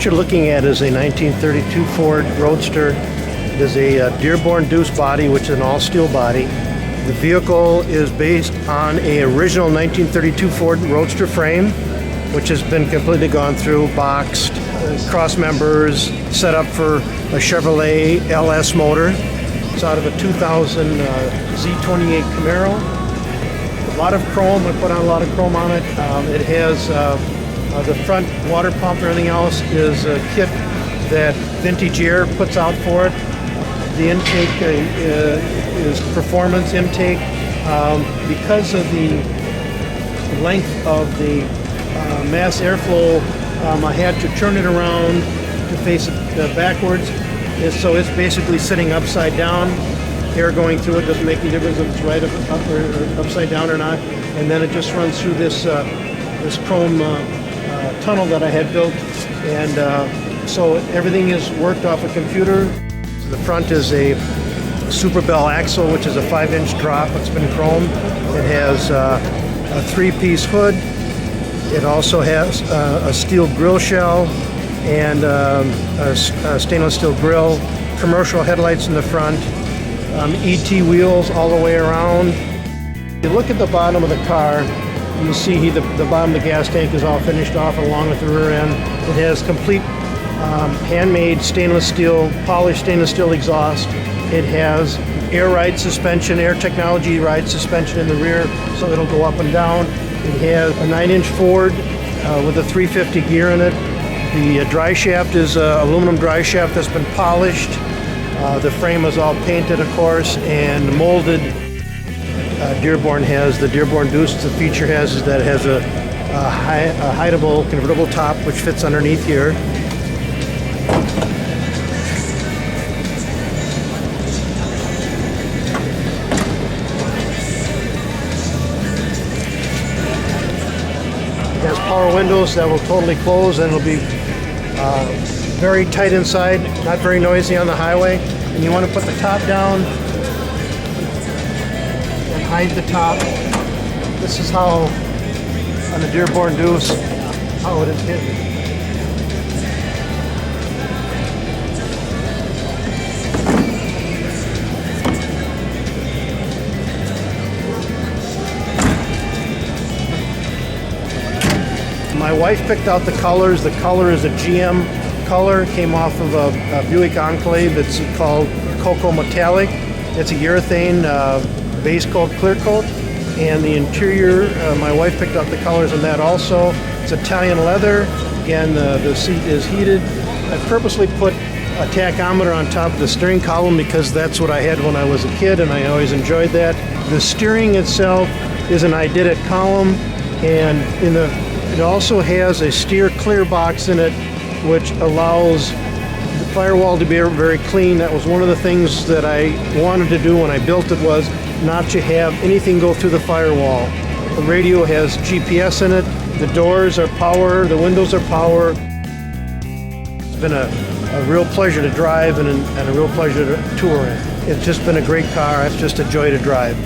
What you're looking at is a 1932 Ford Roadster. It is a Dearborn Deuce body, which is an all-steel body. The vehicle is based on a original 1932 Ford Roadster frame, which has been completely gone through, boxed, cross members, set up for a Chevrolet LS motor. It's out of a 2000 Z28 Camaro. A lot of chrome. I put on a lot of chrome on it. It has the front water pump and everything else is a kit that Vintage Air puts out for it. The intake is performance intake. Because of the length of the mass airflow, I had to turn it around to face it backwards. So it's basically sitting upside down. Air going through it doesn't make any difference if it's right up or upside down or not. And then it just runs through this chrome tunnel that I had built. And so everything is worked off a computer. The front is a Super Bell axle, which is a 5-inch drop. It's been chromed. It has a 3-piece hood. It also has a steel grill shell and a stainless steel grill, commercial headlights in the front, ET wheels all the way around. If you look at the bottom of the car, you see the bottom of the gas tank is all finished off along with the rear end. It has complete handmade stainless steel, polished stainless steel exhaust. It has air ride suspension, air technology ride suspension in the rear, so it'll go up and down. It has a 9-inch Ford with a 350 gear in it. The dry shaft is aluminum dry shaft that's been polished. The frame is all painted, of course, and molded. Dearborn has the Dearborn Deuce. The feature is that it has a hideable convertible top which fits underneath here. It has power windows that will totally close, and it'll be very tight inside, not very noisy on the highway. And you want to put the top down and hide the top. This is how, on the Dearborn Deuce, how it is hidden. My wife picked out the colors. The color is a GM color. Came off of a Buick Enclave. It's called Cocoa Metallic. It's a urethane base coat, clear coat. And the interior, my wife picked out the colors in that also. It's Italian leather. Again, the seat is heated. I purposely put a tachometer on top of the steering column because that's what I had when I was a kid, and I always enjoyed that. The steering itself is an I Did It column, and it also has a steer clear box in it, which allows the firewall to be very clean. That was one of the things that I wanted to do when I built it, was not to have anything go through the firewall. The radio has GPS in it. The doors are power. The windows are power. It's been a real pleasure to drive and a real pleasure to tour in. It's just been a great car. It's just a joy to drive.